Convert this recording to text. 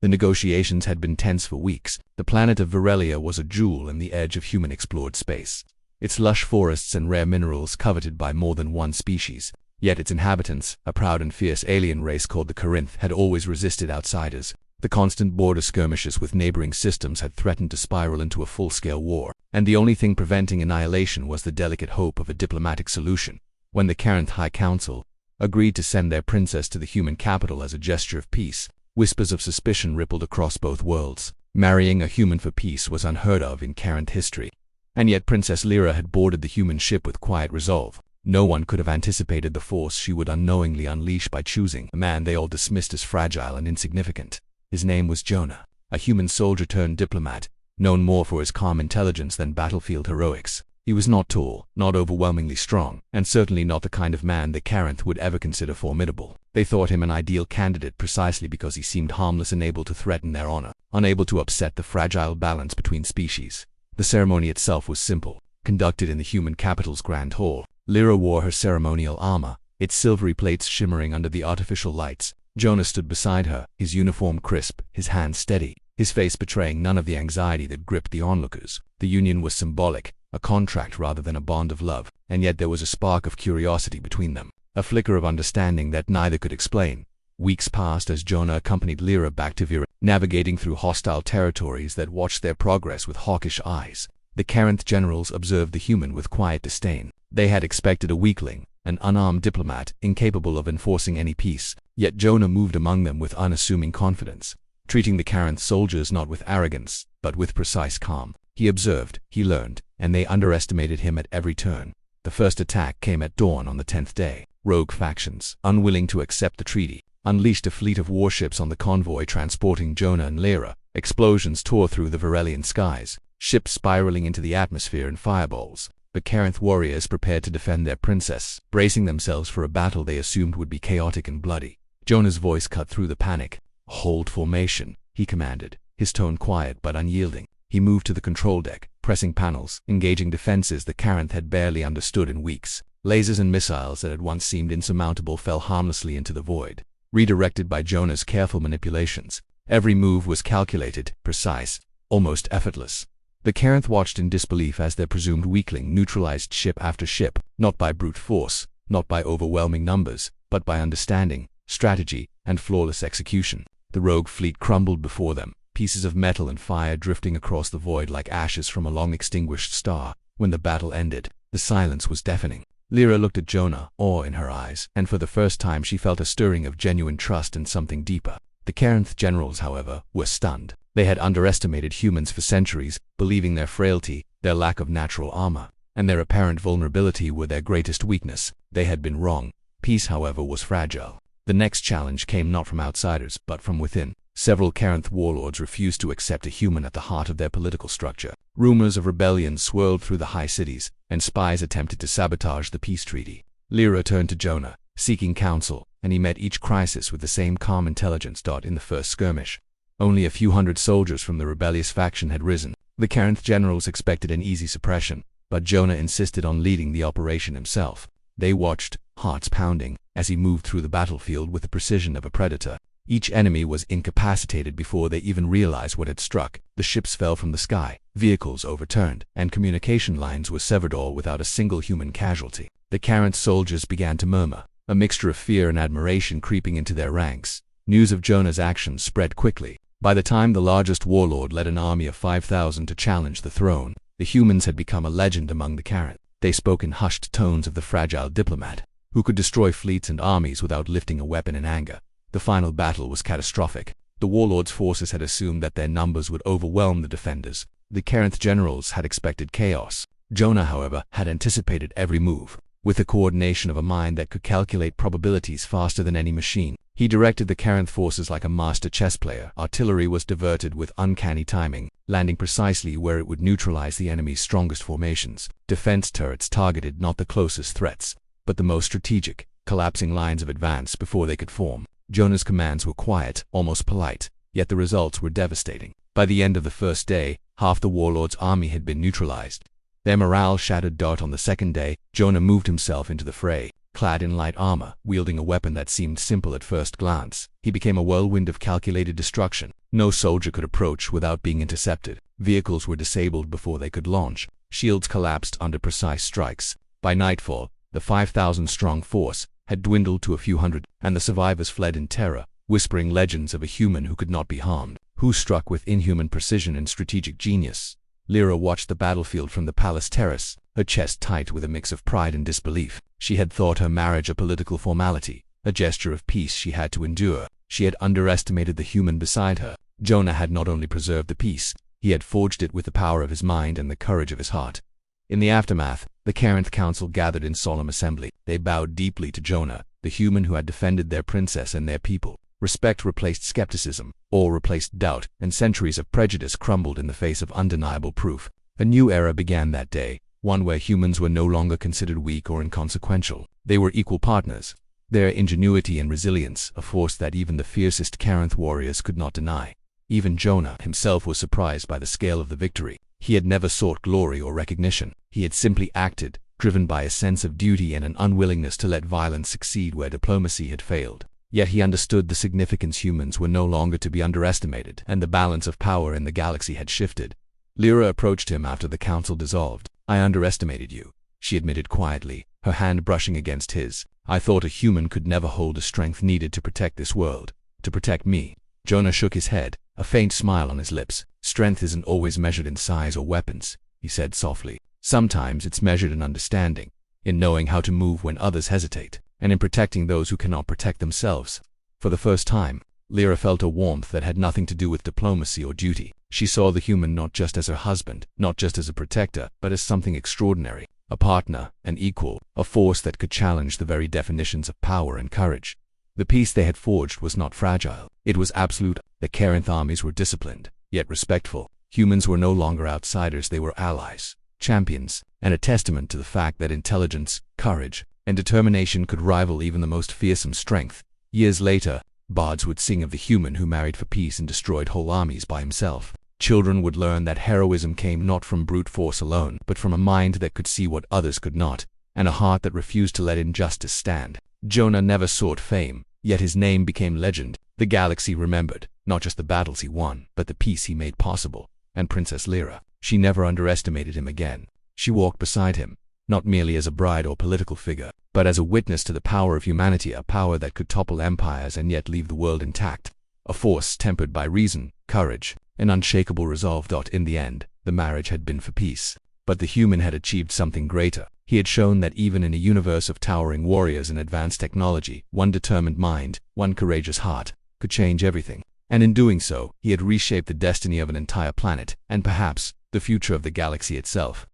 The negotiations had been tense for weeks. The planet of Virelia was a jewel in the edge of human-explored space. Its lush forests and rare minerals coveted by more than one species. Yet its inhabitants, a proud and fierce alien race called the Corinth, had always resisted outsiders. The constant border skirmishes with neighboring systems had threatened to spiral into a full-scale war, and the only thing preventing annihilation was the delicate hope of a diplomatic solution. When the Corinth High Council agreed to send their princess to the human capital as a gesture of peace, whispers of suspicion rippled across both worlds. Marrying a human for peace was unheard of in Corinth history. And yet Princess Lyra had boarded the human ship with quiet resolve. No one could have anticipated the force she would unknowingly unleash by choosing a man they all dismissed as fragile and insignificant. His name was Jonah, a human soldier turned diplomat, known more for his calm intelligence than battlefield heroics. He was not tall, not overwhelmingly strong, and certainly not the kind of man the Corinth would ever consider formidable. They thought him an ideal candidate precisely because he seemed harmless and able to threaten their honor, unable to upset the fragile balance between species. The ceremony itself was simple, conducted in the human capital's grand hall. Lyra wore her ceremonial armor, its silvery plates shimmering under the artificial lights. Jonah stood beside her, his uniform crisp, his hands steady, his face betraying none of the anxiety that gripped the onlookers. The union was symbolic, a contract rather than a bond of love, and yet there was a spark of curiosity between them, a flicker of understanding that neither could explain. Weeks passed as Jonah accompanied Lyra back to Vera, navigating through hostile territories that watched their progress with hawkish eyes. The Corinth generals observed the human with quiet disdain. They had expected a weakling, an unarmed diplomat, incapable of enforcing any peace, yet Jonah moved among them with unassuming confidence, treating the Corinth soldiers not with arrogance, but with precise calm. He observed, he learned, and they underestimated him at every turn. The first attack came at dawn on the 10th day. Rogue factions, unwilling to accept the treaty, unleashed a fleet of warships on the convoy transporting Jonah and Lyra. Explosions tore through the Virelian skies, ships spiraling into the atmosphere in fireballs. The Corinth warriors prepared to defend their princess, bracing themselves for a battle they assumed would be chaotic and bloody. Jonah's voice cut through the panic. "Hold formation," he commanded, his tone quiet but unyielding. He moved to the control deck, pressing panels, engaging defenses the Corinth had barely understood in weeks. Lasers and missiles that had once seemed insurmountable fell harmlessly into the void, redirected by Jonah's careful manipulations. Every move was calculated, precise, almost effortless. The Corinth watched in disbelief as their presumed weakling neutralized ship after ship, not by brute force, not by overwhelming numbers, but by understanding, strategy, and flawless execution. The rogue fleet crumbled before them, pieces of metal and fire drifting across the void like ashes from a long-extinguished star. When the battle ended, the silence was deafening. Lyra looked at Jonah, awe in her eyes, and for the first time she felt a stirring of genuine trust in something deeper. The Corinth generals, however, were stunned. They had underestimated humans for centuries, believing their frailty, their lack of natural armor, and their apparent vulnerability were their greatest weakness. They had been wrong. Peace, however, was fragile. The next challenge came not from outsiders, but from within. Several Corinth warlords refused to accept a human at the heart of their political structure. Rumors of rebellion swirled through the high cities, and spies attempted to sabotage the peace treaty. Lyra turned to Jonah, seeking counsel, and he met each crisis with the same calm intelligence. In the first skirmish, only a few hundred soldiers from the rebellious faction had risen. The Corinth generals expected an easy suppression, but Jonah insisted on leading the operation himself. They watched, hearts pounding, as he moved through the battlefield with the precision of a predator. Each enemy was incapacitated before they even realized what had struck. The ships fell from the sky, vehicles overturned, and communication lines were severed, all without a single human casualty. The Corinth soldiers began to murmur, a mixture of fear and admiration creeping into their ranks. News of Jonah's actions spread quickly. By the time the largest warlord led an army of 5,000 to challenge the throne, the humans had become a legend among the Corinth. They spoke in hushed tones of the fragile diplomat, who could destroy fleets and armies without lifting a weapon in anger. The final battle was catastrophic. The warlords' forces had assumed that their numbers would overwhelm the defenders. The Corinth generals had expected chaos. Jonah, however, had anticipated every move. With the coordination of a mind that could calculate probabilities faster than any machine, he directed the Corinth forces like a master chess player. Artillery was diverted with uncanny timing, landing precisely where it would neutralize the enemy's strongest formations. Defense turrets targeted not the closest threats, but the most strategic, collapsing lines of advance before they could form. Jonah's commands were quiet, almost polite, yet the results were devastating. By the end of the first day, half the warlord's army had been neutralized. Their morale shattered. On the second day, Jonah moved himself into the fray, clad in light armor, wielding a weapon that seemed simple at first glance. He became a whirlwind of calculated destruction. No soldier could approach without being intercepted. Vehicles were disabled before they could launch. Shields collapsed under precise strikes. By nightfall, the 5,000-strong force had dwindled to a few hundred, and the survivors fled in terror, whispering legends of a human who could not be harmed, who struck with inhuman precision and strategic genius. Lyra watched the battlefield from the palace terrace, her chest tight with a mix of pride and disbelief. She had thought her marriage a political formality, a gesture of peace she had to endure. She had underestimated the human beside her. Jonah had not only preserved the peace, he had forged it with the power of his mind and the courage of his heart. In the aftermath, the Carinth Council gathered in solemn assembly. They bowed deeply to Jonah, the human who had defended their princess and their people. Respect replaced skepticism, awe replaced doubt, and centuries of prejudice crumbled in the face of undeniable proof. A new era began that day, one where humans were no longer considered weak or inconsequential. They were equal partners. Their ingenuity and resilience, a force that even the fiercest Carinth warriors could not deny. Even Jonah himself was surprised by the scale of the victory. He had never sought glory or recognition. He had simply acted, driven by a sense of duty and an unwillingness to let violence succeed where diplomacy had failed. Yet he understood the significance. Humans were no longer to be underestimated, and the balance of power in the galaxy had shifted. Lyra approached him after the council dissolved. "I underestimated you," she admitted quietly, her hand brushing against his. "I thought a human could never hold the strength needed to protect this world, to protect me." Jonah shook his head, a faint smile on his lips. "Strength isn't always measured in size or weapons," he said softly. "Sometimes it's measured in understanding, in knowing how to move when others hesitate, and in protecting those who cannot protect themselves." For the first time, Lyra felt a warmth that had nothing to do with diplomacy or duty. She saw the human not just as her husband, not just as a protector, but as something extraordinary, a partner, an equal, a force that could challenge the very definitions of power and courage. The peace they had forged was not fragile. It was absolute. The Carinth armies were disciplined, yet respectful. Humans were no longer outsiders, they were allies, champions, and a testament to the fact that intelligence, courage, and determination could rival even the most fearsome strength. Years later, bards would sing of the human who married for peace and destroyed whole armies by himself. Children would learn that heroism came not from brute force alone, but from a mind that could see what others could not, and a heart that refused to let injustice stand. Jonah never sought fame, yet his name became legend. The galaxy remembered, not just the battles he won, but the peace he made possible. And Princess Lyra, she never underestimated him again. She walked beside him, not merely as a bride or political figure, but as a witness to the power of humanity, a power that could topple empires and yet leave the world intact. A force tempered by reason, courage, and unshakable resolve. In the end, the marriage had been for peace. But the human had achieved something greater. He had shown that even in a universe of towering warriors and advanced technology, one determined mind, one courageous heart, could change everything. And in doing so, he had reshaped the destiny of an entire planet, and perhaps, the future of the galaxy itself.